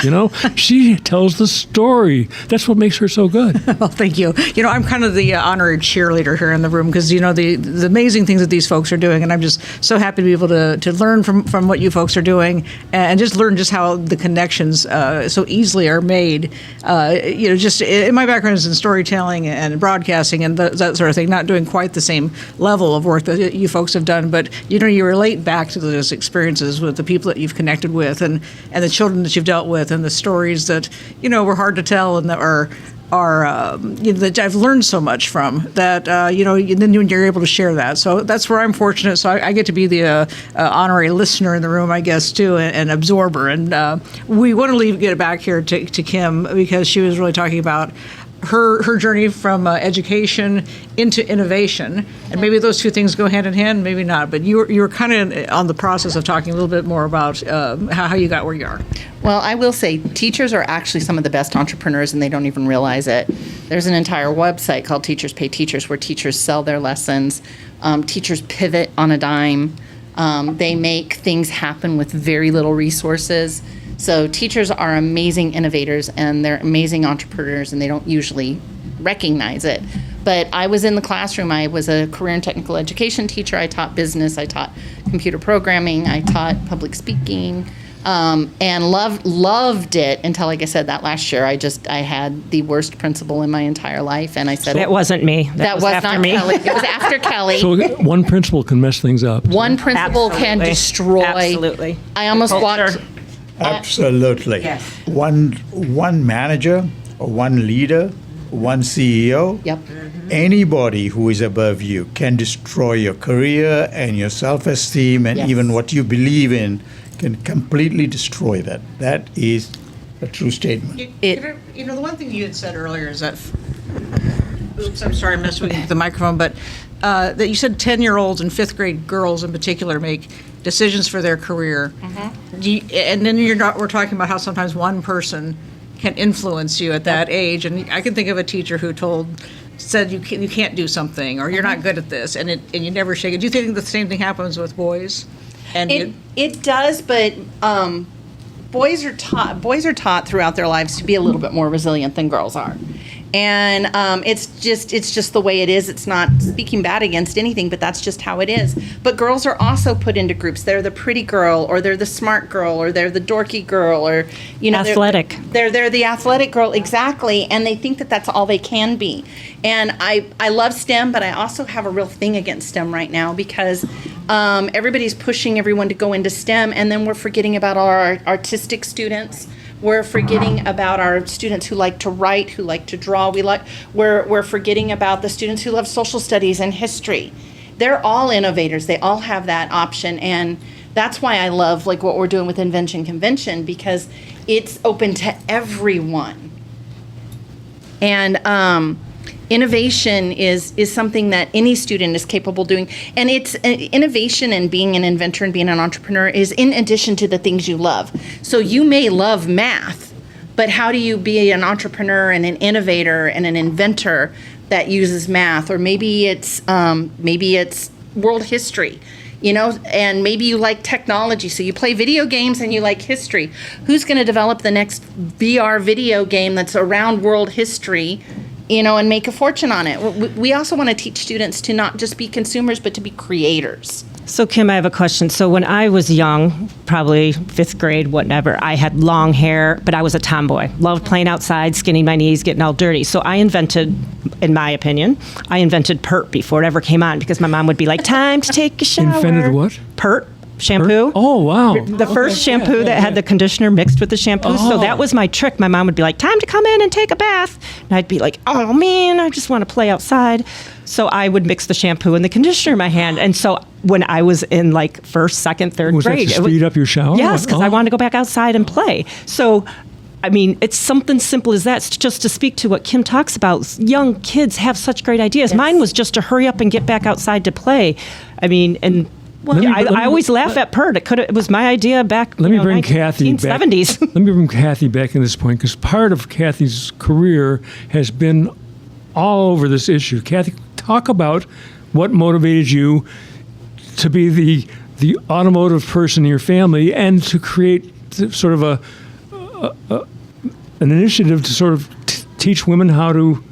Speaker 3: She tells the story. That's what makes her so good.
Speaker 12: Well, thank you. I'm kind of the honorary cheerleader here in the room because, the amazing things that these folks are doing. And I'm just so happy to be able to learn from what you folks are doing and just learn just how the connections so easily are made. Just in my background is in storytelling and broadcasting and that sort of thing, not doing quite the same level of work that you folks have done. But, you relate back to those experiences with the people that you've connected with and the children that you've dealt with and the stories that, were hard to tell and that are that I've learned so much from that, and then when you're able to share that. So that's where I'm fortunate. So I get to be the honorary listener in the room, I guess, too, and absorber. And we want to get it back here to Kim because she was really talking about her journey from education into innovation, and maybe those two things go hand in hand, maybe not. But you were kind of on the process of talking a little bit more about how you got where you are.
Speaker 6: Well, I will say teachers are actually some of the best entrepreneurs, and they don't even realize it. There's an entire website called Teachers Pay Teachers where teachers sell their lessons. Teachers pivot on a dime. They make things happen with very little resources. So teachers are amazing innovators and they're amazing entrepreneurs, and they don't usually recognize it. But I was in the classroom. I was a career and technical education teacher. I taught business. I taught computer programming. I taught public speaking, and loved it until, like I said, that last year I had the worst principal in my entire life, and I said
Speaker 7: it wasn't me.
Speaker 6: That was not me. Kelly. It was after Kelly.
Speaker 3: So one principal can mess things up.
Speaker 6: One principal can destroy.
Speaker 7: Absolutely.
Speaker 6: I almost walked.
Speaker 14: Absolutely.
Speaker 6: Yes.
Speaker 14: One manager, or one leader, one CEO.
Speaker 6: Yep.
Speaker 14: Anybody who is above you can destroy your career and your self-esteem and even what you believe in can completely destroy that. That is a true statement.
Speaker 12: The one thing you had said earlier is that, oops, I'm sorry, I messed with the microphone, but that you said 10-year-olds and fifth grade girls in particular make decisions for their career. Mm-hmm. And then we're talking about how sometimes one person can influence you at that age. And I can think of a teacher who said you can't do something, or you're not good at this, and you never shake it. Do you think the same thing happens with boys? And
Speaker 6: it does, but boys are taught throughout their lives to be a little bit more resilient than girls are. And it's just the way it is. It's not speaking bad against anything, but that's just how it is. But girls are also put into groups. They're the pretty girl, or they're the smart girl, or they're the dorky girl, or
Speaker 7: athletic.
Speaker 6: They're the athletic girl, exactly. And they think that that's all they can be. And I love STEM, but I also have a real thing against STEM right now because everybody's pushing everyone to go into STEM, and then we're forgetting about our artistic students. We're forgetting about our students who like to write, who like to draw. We're forgetting about the students who love social studies and history. They're all innovators. They all have that option, and that's why I love what we're doing with Invention Convention, because it's open to everyone. And innovation is something that any student is capable of doing. And it's innovation, and being an inventor and being an entrepreneur is in addition to the things you love. So you may love math, but how do you be an entrepreneur and an innovator and an inventor that uses math? Or maybe it's world history, and maybe you like technology, so you play video games and you like history. Who's going to develop the next VR video game that's around world history, and make a fortune on it? We also want to teach students to not just be consumers, but to be creators.
Speaker 7: So, Kim, I have a question. So when I was young, probably 5th grade, whatever, I had long hair, but I was a tomboy. Loved playing outside, skinning my knees, getting all dirty. So I invented, in my opinion, pert before it ever came on, because my mom would be like, time to take a shower.
Speaker 3: Invented what?
Speaker 7: Pert. Shampoo.
Speaker 3: Oh, wow.
Speaker 7: The first shampoo that had the conditioner mixed with the shampoo. So that was my trick. My mom would be like, time to come in and take a bath. And I'd be like, oh, man, I just want to play outside. So I would mix the shampoo and the conditioner in my hand. And so when I was in like 1st, 2nd, 3rd
Speaker 3: Was
Speaker 7: grade.
Speaker 3: that to speed up your shower?
Speaker 7: Yes, because I wanted to go back outside and play. So, I mean, it's something simple as that. It's just to speak to what Kim talks about. Young kids have such great ideas. Yes. Mine was just to hurry up and get back outside to play. I mean, and... Well, I always laugh at pert. It was my idea back.
Speaker 3: Let me bring Kathy back.
Speaker 7: 1970s.
Speaker 3: Let me bring Kathy back in this point, because part of Kathy's career has been all over this issue. Kathy, talk about what motivated you to be the automotive person in your family and to create sort of an initiative to sort of teach women how to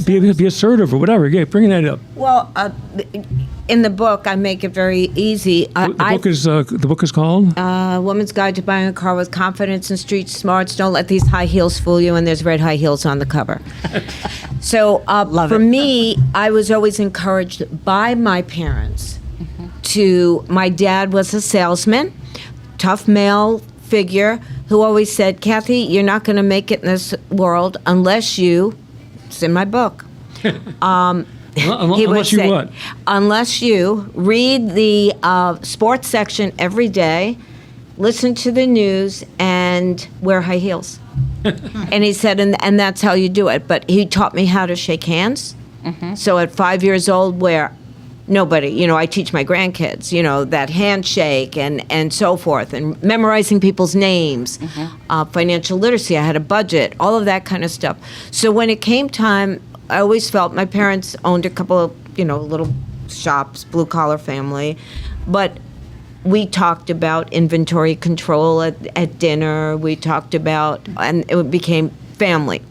Speaker 3: be assertive or whatever. Yeah, bring that up.
Speaker 4: Well, in the book, I make it very easy.
Speaker 3: The book is called
Speaker 4: Woman's Guide to Buying a Car with Confidence and Street Smarts. Don't let these high heels fool you, and there's red high heels on the cover. So for me, I was always encouraged by my parents my dad was a salesman, tough male figure who always said, Kathy, you're not going to make it in this world unless you, it's in my book,
Speaker 3: unless you what?
Speaker 4: Unless you read the sports section every day, listen to the news, and wear high heels. And he said, and that's how you do it. But he taught me how to shake hands. So at 5 years old, where nobody, I teach my grandkids, that handshake and so forth, and memorizing people's names, financial literacy, I had a budget, all of that kind of stuff. So when it came time, I always felt my parents owned a couple of, little shops, blue-collar family, but we talked about inventory control at dinner. We talked about, and it became family.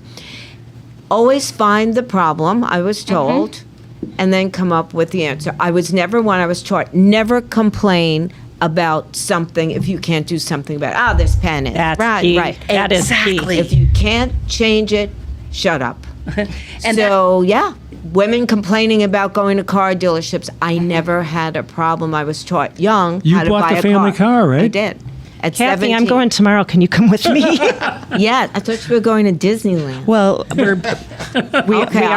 Speaker 4: Always find the problem, I was told, and then come up with the answer. I was never one, I was taught, never complain about something if you can't do something about it. This pen is.
Speaker 7: That's
Speaker 4: right,
Speaker 7: key.
Speaker 4: right.
Speaker 7: That
Speaker 4: Exactly.
Speaker 7: is key.
Speaker 4: If you can't change it, shut up. Women complaining about going to car dealerships. I never had a problem. I was taught young
Speaker 3: you
Speaker 4: how to buy a car.
Speaker 3: You bought the family car, right?
Speaker 4: I did. At
Speaker 7: Kathy,
Speaker 4: 17.
Speaker 7: I'm going tomorrow. Can you come with me?
Speaker 4: Yeah, I thought you were going to Disneyland.
Speaker 7: Well, we are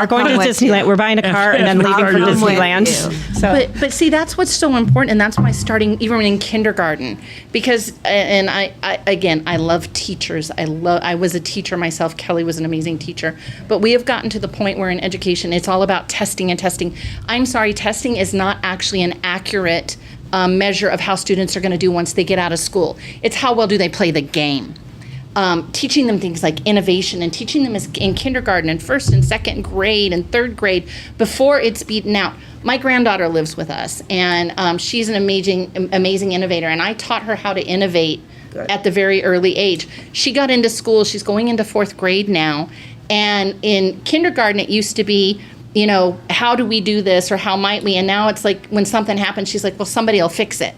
Speaker 7: going to Disneyland. We're buying a car and then leaving for Disneyland. So.
Speaker 6: But see, that's what's so important, and that's why starting even in kindergarten, because and I love teachers. I was a teacher myself. Kelly was an amazing teacher, but we have gotten to the point where in education it's all about testing and testing. I'm sorry, testing is not actually an accurate measure of how students are going to do once they get out of school. It's how well do they play the game. Teaching them things like innovation and teaching them in kindergarten and 1st and 2nd grade and 3rd grade before it's beaten out. My granddaughter lives with us, and she's an amazing innovator, and I taught her how to innovate at the very early age. She got into school, she's going into 4th grade now, and in kindergarten it used to be, how do we do this or how might we? And now it's like when something happens, she's like, well, somebody will fix it.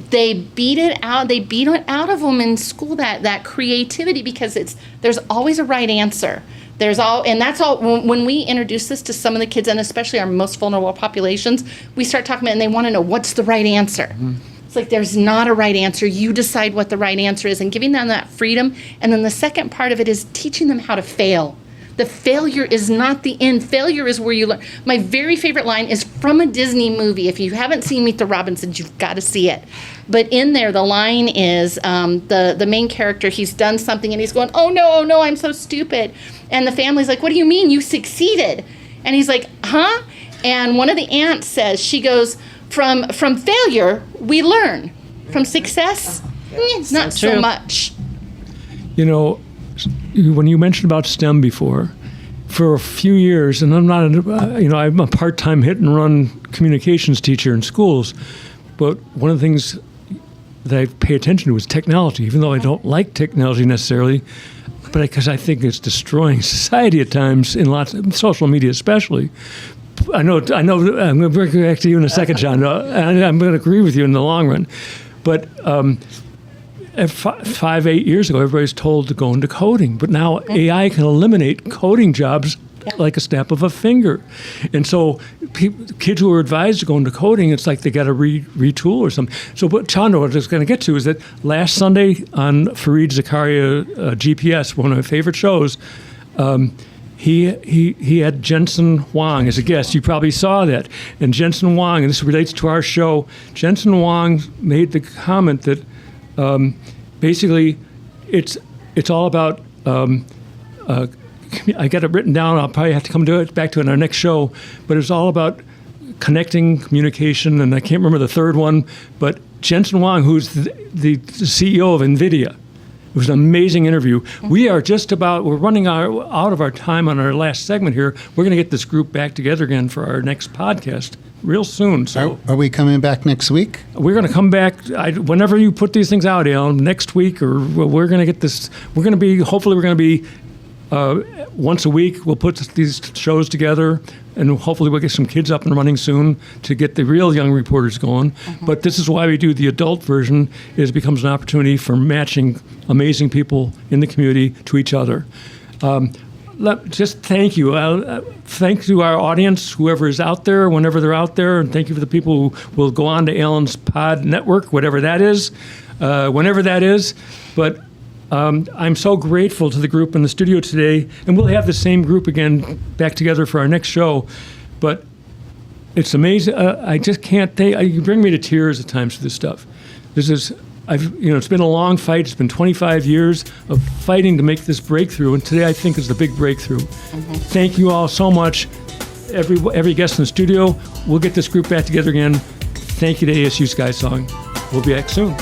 Speaker 6: They beat it out. They beat it out of them in school, that creativity, because there's always a right answer. And that's all. When we introduce this to some of the kids, and especially our most vulnerable populations, we start talking about, and they want to know what's the right answer. It's like there's not a right answer. You decide what the right answer is, and giving them that freedom. And then the second part of it is teaching them how to fail. The failure is not the end. Failure is where you learn. My very favorite line is from a Disney movie. If you haven't seen Meet the Robinsons, you've got to see it. But in there, the line is the main character, he's done something and he's going, oh no, I'm so stupid. And the family's like, what do you mean? You succeeded. And he's like, huh? And one of the aunts says, she goes, from failure, we learn. From success, not so much.
Speaker 3: You know, when you mentioned about STEM before, for a few years, and I'm not, I'm a part-time hit-and-run communications teacher in schools, but one of the things that I pay attention to is technology, even though I don't like technology necessarily, but because I think it's destroying society at times, in lots of social media especially. I know. I'm going to bring it back to you in a second, John. I'm going to agree with you in the long run, but 5-8 years ago, everybody's told to go into coding, but now AI can eliminate coding jobs like a snap of a finger. And so kids who are advised to go into coding, it's like they got to retool or something. So what Chandra was going to get to is that last Sunday on Fareed Zakaria GPS, one of my favorite shows, he had Jensen Huang as a guest. You probably saw that. And Jensen Huang, and this relates to our show, Jensen Huang made the comment that basically it's all about, I got it written down, I'll probably have to come back to it in our next show, but it's all about connecting, communication, and I can't remember the third one, but Jensen Huang, who's the CEO of NVIDIA. It was an amazing interview. We are we're running out of our time on our last segment here. We're going to get this group back together again for our next podcast real soon. So
Speaker 5: are we coming back next week?
Speaker 3: We're going to come back whenever you put these things out, Alan, next week, or we're going to get this. Hopefully we're going to be once a week. We'll put these shows together, and hopefully we'll get some kids up and running soon to get the real young reporters going. But this is why we do the adult version, is it becomes an opportunity for matching amazing people in the community to each other. Just thank you. Thank to our audience, whoever is out there, whenever they're out there, and thank you for the people who will go on to Alan's pod network, whatever that is, whenever that is. But I'm so grateful to the group in the studio today, and we'll have the same group again back together for our next show. But it's amazing. I just can't think. You bring me to tears at times for this stuff. It's been a long fight. It's been 25 years of fighting to make this breakthrough, and today I think is the big breakthrough. Thank you all so much. Every guest in the studio. We'll get this group back together again. Thank you to ASU Sky Song. We'll be back soon.